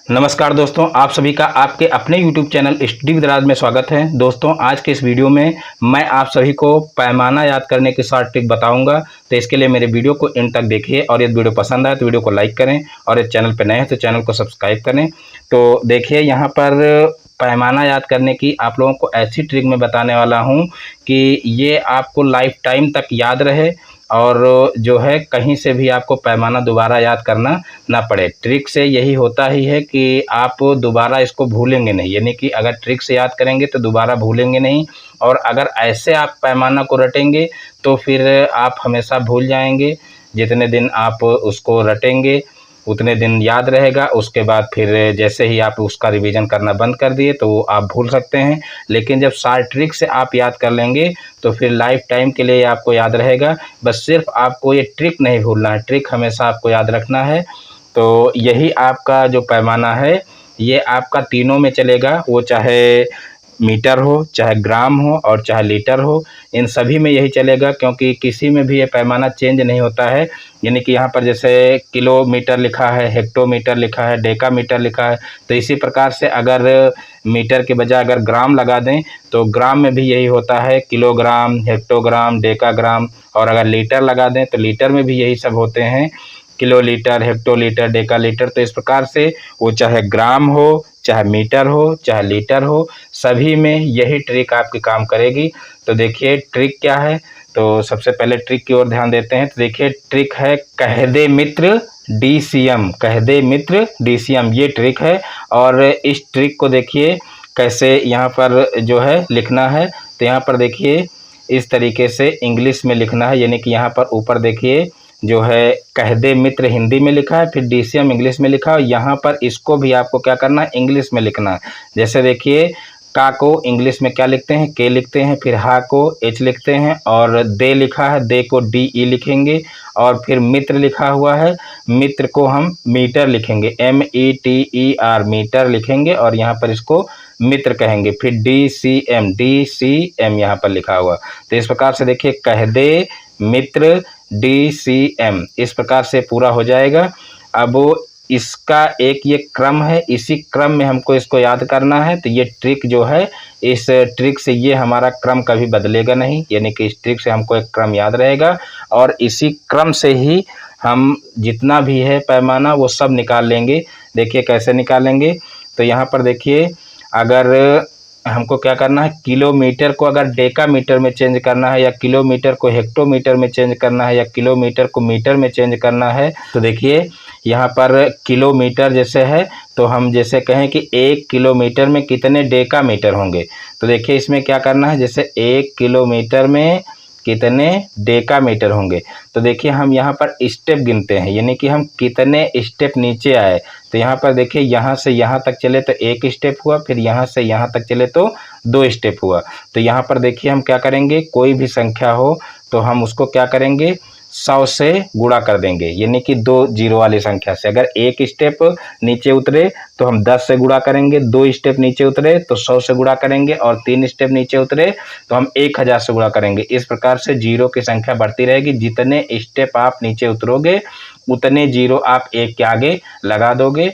नमस्कार दोस्तों, आप सभी का आपके अपने YouTube चैनल स्टडी विद राज में स्वागत है। दोस्तों, आज के इस वीडियो में मैं आप सभी को पैमाना याद करने की शॉर्ट ट्रिक बताऊंगा। तो इसके लिए मेरे वीडियो को एंड तक देखिए और यदि वीडियो पसंद आए तो वीडियो को लाइक करें और इस चैनल पर नए हैं तो चैनल को सब्सक्राइब करें। तो देखिए, यहाँ पर पैमाना याद करने की आप लोगों को ऐसी ट्रिक मैं बताने वाला हूँ कि ये आपको लाइफ टाइम तक याद रहे और जो है कहीं से भी आपको पैमाना दोबारा याद करना ना पड़े। ट्रिक से यही होता ही है कि आप दोबारा इसको भूलेंगे नहीं, यानी कि अगर ट्रिक से याद करेंगे तो दोबारा भूलेंगे नहीं, और अगर ऐसे आप पैमाना को रटेंगे तो फिर आप हमेशा भूल जाएंगे। जितने दिन आप उसको रटेंगे उतने दिन याद रहेगा, उसके बाद फिर जैसे ही आप उसका रिवीजन करना बंद कर दिए तो आप भूल सकते हैं। लेकिन जब शॉर्ट ट्रिक से आप याद कर लेंगे तो फिर लाइफ टाइम के लिए आपको याद रहेगा। बस सिर्फ आपको ये ट्रिक नहीं भूलना है, ट्रिक हमेशा आपको याद रखना है। तो यही आपका जो पैमाना है ये आपका तीनों में चलेगा, वो चाहे मीटर हो, चाहे ग्राम हो और चाहे लीटर हो, इन सभी में यही चलेगा, क्योंकि किसी में भी ये पैमाना चेंज नहीं होता है। यानी कि यहाँ पर जैसे किलोमीटर लिखा है, हेक्टोमीटर लिखा है, डेकामीटर लिखा है, तो इसी प्रकार से अगर मीटर के बजाय अगर ग्राम लगा दें तो ग्राम में भी यही होता है, किलोग्राम, हेक्टोग्राम, डेकाग्राम। और अगर लीटर लगा दें तो लीटर में भी यही सब होते हैं, किलोलीटर, हेक्टोलीटर, डेकालीटर। तो इस प्रकार से वो चाहे ग्राम हो, चाहे मीटर हो, चाहे लीटर हो, सभी में यही ट्रिक आपकी काम करेगी। तो देखिए ट्रिक क्या है। तो सबसे पहले ट्रिक की ओर ध्यान देते हैं। तो देखिए ट्रिक है कह दे मित्र DCM, कह दे मित्र DCM, ये ट्रिक है। और इस ट्रिक को देखिए कैसे यहाँ पर जो है लिखना है। तो यहाँ पर देखिए इस तरीके से इंग्लिश में लिखना है, यानी कि यहाँ पर ऊपर देखिए जो है कह दे मित्र हिंदी में लिखा है, फिर DCM इंग्लिश में लिखा है, और यहाँ पर इसको भी आपको क्या करना है, इंग्लिश में लिखना है। जैसे देखिए का को इंग्लिश में क्या लिखते हैं, के लिखते हैं, फिर हा को H लिखते हैं, और दे लिखा है, दे को DE लिखेंगे, और फिर मित्र लिखा हुआ है, मित्र को हम मीटर लिखेंगे, METER, मीटर लिखेंगे, और यहाँ पर इसको मित्र कहेंगे। फिर DCM यहाँ पर लिखा हुआ। तो इस प्रकार से देखिए कह दे मित्र DCM, इस प्रकार से पूरा हो जाएगा। अब इसका एक ये क्रम है, इसी क्रम में हमको इसको याद करना है। तो ये ट्रिक जो है, इस ट्रिक से ये हमारा क्रम कभी बदलेगा नहीं, यानी कि इस ट्रिक से हमको एक क्रम याद रहेगा और इसी क्रम से ही हम जितना भी है पैमाना वो सब निकाल लेंगे। देखिए कैसे निकालेंगे। तो यहाँ पर देखिए अगर हमको क्या करना है, किलोमीटर को अगर डेकामीटर में चेंज करना है, या किलोमीटर को हेक्टोमीटर में चेंज करना है, या किलोमीटर को मीटर में चेंज करना है, तो देखिए यहाँ पर किलोमीटर जैसे है तो हम जैसे कहें कि 1 किलोमीटर में कितने डेकामीटर होंगे। तो देखिए इसमें क्या करना है, जैसे 1 किलोमीटर में कितने डेकामीटर होंगे। तो देखिए हम यहाँ पर स्टेप गिनते हैं, यानी कि हम कितने स्टेप नीचे आए। तो यहाँ पर देखिए यहाँ से यहाँ तक चले तो 1 स्टेप हुआ, फिर यहाँ से यहाँ तक चले तो 2 स्टेप हुआ। तो यहाँ पर देखिए हम क्या करेंगे, कोई भी संख्या हो तो हम उसको क्या करेंगे, 100 से गुणा कर देंगे, यानी कि 2 जीरो वाली संख्या से। अगर 1 स्टेप नीचे उतरे तो हम 10 से गुणा करेंगे, 2 स्टेप नीचे उतरे तो 100 से गुणा करेंगे, और 3 स्टेप नीचे उतरे तो हम 1000 से गुणा करेंगे। इस प्रकार से जीरो की संख्या बढ़ती रहेगी। जितने स्टेप आप नीचे उतरोगे उतने जीरो आप एक के आगे लगा दोगे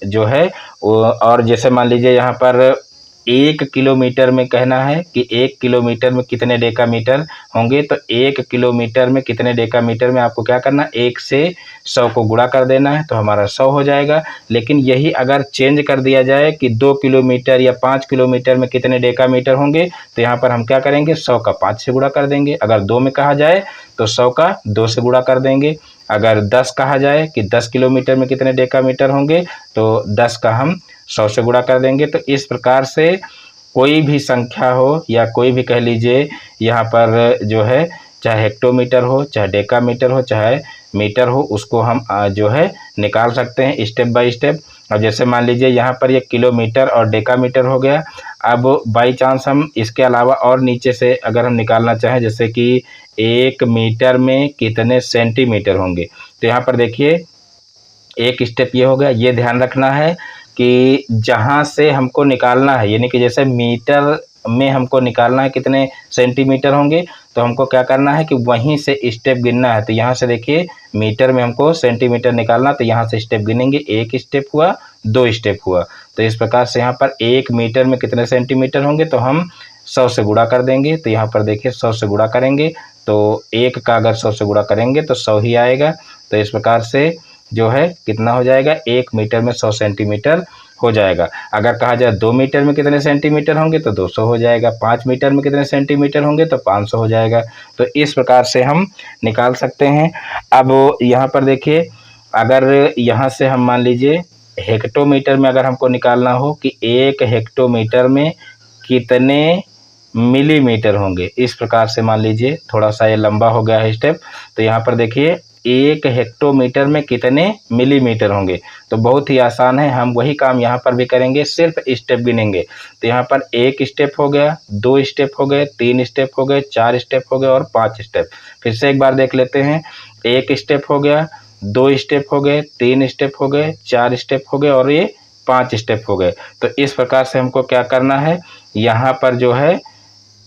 जो है। और जैसे मान लीजिए यहाँ पर 1 किलोमीटर में कहना है कि 1 किलोमीटर में कितने डेकामीटर होंगे, तो 1 किलोमीटर में कितने डेकामीटर में आपको क्या करना है, 1 से 100 को गुणा कर देना है, तो हमारा 100 हो जाएगा। लेकिन यही अगर चेंज कर दिया जाए कि 2 किलोमीटर या 5 किलोमीटर में कितने डेकामीटर होंगे, तो यहाँ पर हम क्या करेंगे, 100 का 5 से गुणा कर देंगे। अगर 2 में कहा जाए तो 100 का 2 से गुणा कर देंगे। अगर 10 कहा जाए कि 10 किलोमीटर में कितने डेकामीटर होंगे, तो 10 का हम 100 से गुणा कर देंगे। तो इस प्रकार से कोई भी संख्या हो या कोई भी कह लीजिए यहाँ पर जो है, चाहे हेक्टोमीटर हो, चाहे डेकामीटर हो, चाहे मीटर हो, उसको हम जो है निकाल सकते हैं स्टेप बाय स्टेप। अब जैसे मान लीजिए यहाँ पर ये किलोमीटर और डेकामीटर हो गया। अब बाई चांस हम इसके अलावा और नीचे से अगर हम निकालना चाहें, जैसे कि 1 मीटर में कितने सेंटीमीटर होंगे, तो यहाँ पर देखिए एक स्टेप ये हो गया। ये ध्यान रखना है कि जहाँ से हमको निकालना है, यानी कि जैसे मीटर में हमको निकालना है कितने सेंटीमीटर होंगे, तो हमको क्या करना है कि वहीं से स्टेप गिनना है। तो यहाँ से देखिए मीटर में हमको सेंटीमीटर निकालना, तो यहाँ से स्टेप गिनेंगे, 1 स्टेप हुआ, 2 स्टेप हुआ। तो इस प्रकार से यहाँ पर 1 मीटर में कितने सेंटीमीटर होंगे, तो हम 100 से गुणा कर देंगे। तो यहाँ पर देखिए 100 से गुणा करेंगे तो 1 का अगर 100 से गुणा करेंगे तो 100 ही आएगा। तो इस प्रकार से जो है कितना हो जाएगा, 1 मीटर में 100 सेंटीमीटर हो जाएगा। अगर कहा जाए 2 मीटर में कितने सेंटीमीटर होंगे तो 200 हो जाएगा, 5 मीटर में कितने सेंटीमीटर होंगे तो 500 हो जाएगा। तो इस प्रकार से हम निकाल सकते हैं। अब यहाँ पर देखिए, अगर यहाँ से हम मान लीजिए हेक्टोमीटर में अगर हमको निकालना हो कि 1 हेक्टोमीटर में कितने मिलीमीटर होंगे, इस प्रकार से मान लीजिए, थोड़ा सा ये लंबा हो गया है स्टेप। तो यहाँ पर देखिए 1 हेक्टोमीटर में कितने मिलीमीटर होंगे, तो बहुत ही आसान है, हम वही काम यहाँ पर भी करेंगे, सिर्फ स्टेप गिनेंगे। तो यहाँ पर 1 स्टेप हो गया, 2 स्टेप हो गए, 3 स्टेप हो गए, 4 स्टेप हो गए और 5 स्टेप। फिर से एक बार देख लेते हैं, 1 स्टेप हो गया, 2 स्टेप हो गए, 3 स्टेप हो गए, 4 स्टेप हो गए और ये 5 स्टेप हो गए। तो इस प्रकार से हमको क्या करना है, यहाँ पर जो है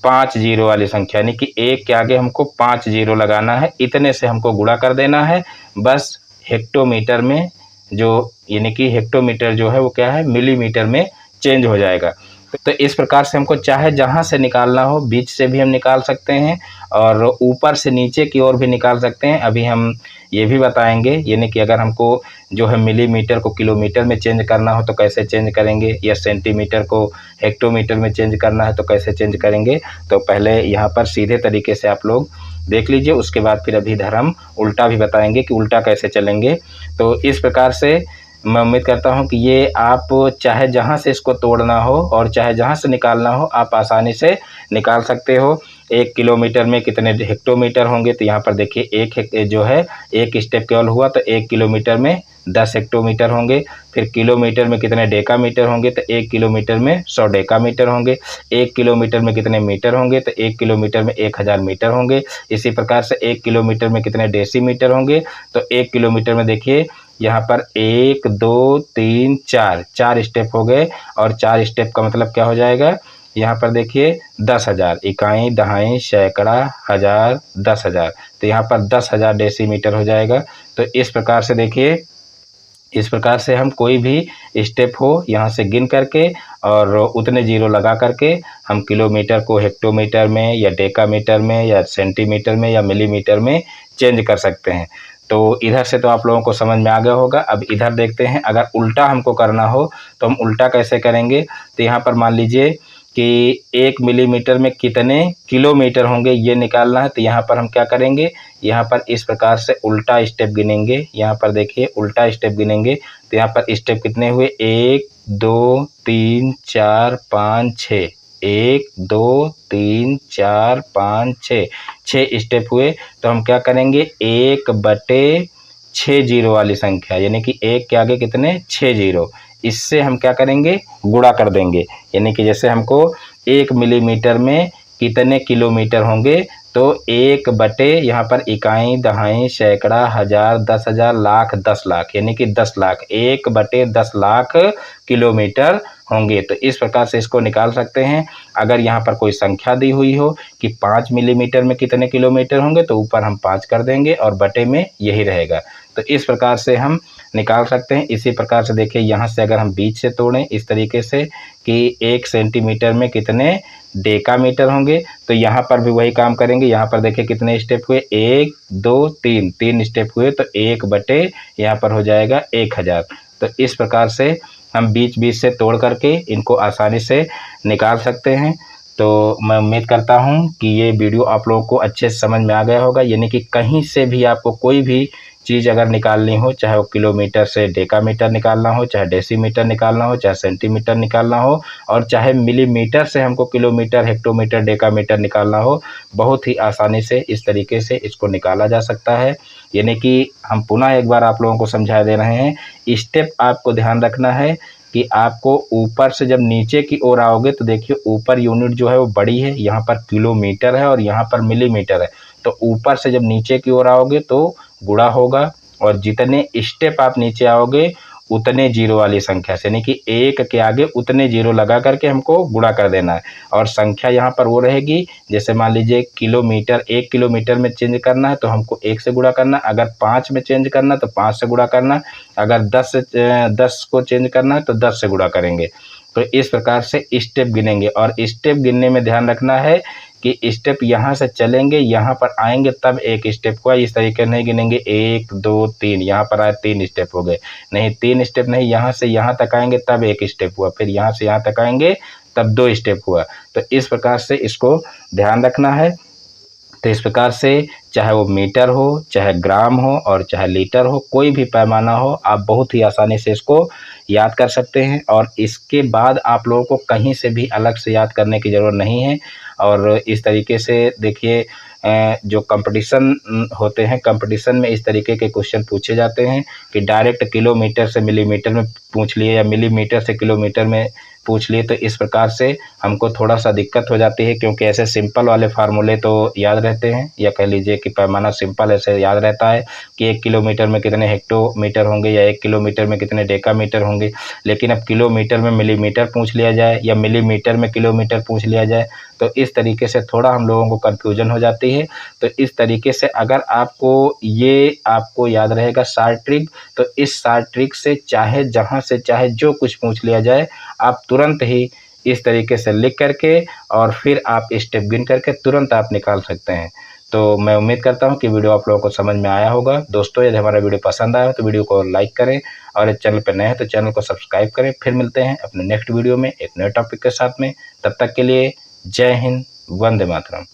5 जीरो वाली संख्या, यानी कि 1 के आगे हमको 5 जीरो लगाना है, इतने से हमको गुणा कर देना है। बस हेक्टोमीटर में जो, यानी कि हेक्टोमीटर जो है वो क्या है, मिलीमीटर में चेंज हो जाएगा। तो इस प्रकार से हमको चाहे जहाँ से निकालना हो, बीच से भी हम निकाल सकते हैं और ऊपर से नीचे की ओर भी निकाल सकते हैं। अभी हम ये भी बताएंगे, यानी कि अगर हमको जो है मिलीमीटर को किलोमीटर में चेंज करना हो तो कैसे चेंज करेंगे, या सेंटीमीटर को हेक्टोमीटर में चेंज करना है तो कैसे चेंज करेंगे। तो पहले यहाँ पर सीधे तरीके से आप लोग देख लीजिए, उसके बाद फिर अभी इधर हम उल्टा भी बताएंगे कि उल्टा कैसे चलेंगे। तो इस प्रकार से मैं उम्मीद करता हूं कि ये आप चाहे जहां से इसको तोड़ना हो और चाहे जहां से निकालना हो, आप आसानी से निकाल सकते हो। 1 किलोमीटर में कितने हेक्टोमीटर होंगे, तो यहाँ पर देखिए जो है 1 स्टेप केवल हुआ, तो 1 किलोमीटर में 10 हेक्टोमीटर होंगे। फिर किलोमीटर में कितने डेकामीटर होंगे, तो 1 किलोमीटर में 100 डेकामीटर होंगे। 1 किलोमीटर में कितने मीटर होंगे, तो 1 किलोमीटर में 1000 मीटर होंगे। इसी प्रकार से 1 किलोमीटर में कितने डेसीमीटर होंगे, तो 1 किलोमीटर में देखिए यहाँ पर 1 2 3 4 स्टेप हो गए, और 4 स्टेप का मतलब क्या हो जाएगा, यहाँ पर देखिए 10,000, इकाई, दहाई, सैकड़ा, हज़ार, 10,000, तो यहाँ पर 10,000 डेसीमीटर हो जाएगा। तो इस प्रकार से देखिए, इस प्रकार से हम कोई भी स्टेप हो यहाँ से गिन करके और उतने जीरो लगा करके हम किलोमीटर को हेक्टोमीटर में या डेकामीटर में या सेंटीमीटर में या मिलीमीटर में चेंज कर सकते हैं। तो इधर से तो आप लोगों को समझ में आ गया होगा। अब इधर देखते हैं, अगर उल्टा हमको करना हो तो हम उल्टा कैसे करेंगे। तो यहाँ पर मान लीजिए कि 1 मिलीमीटर में कितने किलोमीटर होंगे, ये निकालना है। तो यहाँ पर हम क्या करेंगे, यहाँ पर इस प्रकार से उल्टा स्टेप गिनेंगे। यहाँ पर देखिए उल्टा स्टेप गिनेंगे, तो यहाँ पर स्टेप कितने हुए, 1 2 3 4 5 6, 1 2 3 4 5 6 स्टेप हुए। तो हम क्या करेंगे, 1/6 जीरो वाली संख्या, यानी कि 1 के आगे कितने 6 जीरो, इससे हम क्या करेंगे, गुणा कर देंगे। यानी कि जैसे हमको 1 मिलीमीटर में कितने किलोमीटर होंगे, तो 1/, यहाँ पर इकाई, दहाई, सैकड़ा, हज़ार, 10,000, लाख, 10 लाख, यानी कि 10 लाख, 1/10 लाख किलोमीटर होंगे। तो इस प्रकार से इसको निकाल सकते हैं। अगर यहाँ पर कोई संख्या दी हुई हो कि 5 मिलीमीटर में कितने किलोमीटर होंगे, तो ऊपर हम 5 कर देंगे और बटे में यही रहेगा। तो इस प्रकार से हम निकाल सकते हैं। इसी प्रकार से देखिए, यहाँ से अगर हम बीच से तोड़ें इस तरीके से कि 1 सेंटीमीटर में कितने डेकामीटर होंगे, तो यहाँ पर भी वही काम करेंगे। यहाँ पर देखिए कितने स्टेप हुए, 1 2 3 स्टेप हुए, तो 1/, यहाँ पर हो जाएगा 1000। तो इस प्रकार से हम बीच बीच से तोड़ करके इनको आसानी से निकाल सकते हैं। तो मैं उम्मीद करता हूँ कि ये वीडियो आप लोगों को अच्छे से समझ में आ गया होगा। यानी कि कहीं से भी आपको कोई भी चीज़ अगर निकालनी हो, चाहे वो किलोमीटर से डेकामीटर निकालना हो, चाहे डेसीमीटर निकालना हो, चाहे सेंटीमीटर निकालना हो, और चाहे मिलीमीटर से हमको किलोमीटर, हेक्टोमीटर, डेकामीटर निकालना हो, बहुत ही आसानी से इस तरीके से इसको निकाला जा सकता है। यानी कि हम पुनः एक बार आप लोगों को समझा दे रहे हैं, स्टेप आपको ध्यान रखना है कि आपको ऊपर से जब नीचे की ओर आओगे तो देखिए ऊपर यूनिट जो है वो बड़ी है, यहाँ पर किलोमीटर है और यहाँ पर मिलीमीटर है। तो ऊपर से जब नीचे की ओर आओगे तो गुणा होगा, और जितने स्टेप आप नीचे आओगे उतने जीरो वाली संख्या से, यानी कि 1 के आगे उतने जीरो लगा करके हमको गुणा कर देना है। और संख्या यहाँ पर वो रहेगी, जैसे मान लीजिए किलोमीटर, 1 किलोमीटर में चेंज करना है तो हमको 1 से गुणा करना, अगर 5 में चेंज करना तो 5 से गुणा करना, अगर 10 को चेंज करना है तो 10 से गुणा करेंगे। तो इस प्रकार से स्टेप गिनेंगे, और स्टेप गिनने में ध्यान रखना है कि स्टेप यहाँ से चलेंगे, यहाँ पर आएंगे तब एक स्टेप हुआ, इस तरीके नहीं गिनेंगे 1 2 3, यहाँ पर आए 3 स्टेप हो गए, नहीं 3 स्टेप नहीं, यहाँ से यहाँ तक आएंगे तब एक स्टेप हुआ, फिर यहाँ से यहाँ तक आएंगे तब 2 स्टेप हुआ। तो इस प्रकार से इसको ध्यान रखना है। तो इस प्रकार से चाहे वो मीटर हो, चाहे ग्राम हो और चाहे लीटर हो, कोई भी पैमाना हो, आप बहुत ही आसानी से इसको याद कर सकते हैं। और इसके बाद आप लोगों को कहीं से भी अलग से याद करने की ज़रूरत नहीं है। और इस तरीके से देखिए, जो कंपटीशन होते हैं, कंपटीशन में इस तरीके के क्वेश्चन पूछे जाते हैं कि डायरेक्ट किलोमीटर से मिलीमीटर में पूछ लिए या मिलीमीटर से किलोमीटर में पूछ लिए। तो इस प्रकार से हमको थोड़ा सा दिक्कत हो जाती है, क्योंकि ऐसे सिंपल वाले फार्मूले तो याद रहते हैं, या कह लीजिए कि पैमाना सिंपल ऐसे याद रहता है कि 1 किलोमीटर में कितने हेक्टोमीटर होंगे या 1 किलोमीटर में कितने डेकामीटर होंगे। लेकिन अब किलोमीटर में मिलीमीटर पूछ लिया जाए या मिलीमीटर में किलोमीटर पूछ लिया जाए तो इस तरीके से थोड़ा हम लोगों को कन्फ्यूजन हो जाती है। तो इस तरीके से अगर आपको याद रहेगा शॉर्ट ट्रिक, तो इस शॉर्ट ट्रिक से चाहे जहाँ से चाहे जो कुछ पूछ लिया जाए, आप तुरंत ही इस तरीके से लिख करके और फिर आप स्टेप गिन करके तुरंत आप निकाल सकते हैं। तो मैं उम्मीद करता हूं कि वीडियो आप लोगों को समझ में आया होगा। दोस्तों, यदि हमारा वीडियो पसंद आया हो तो वीडियो को लाइक करें, और इस चैनल पर नए हैं तो चैनल को सब्सक्राइब करें। फिर मिलते हैं अपने नेक्स्ट वीडियो में एक नए टॉपिक के साथ में। तब तक के लिए जय हिंद, वंदे मातरम।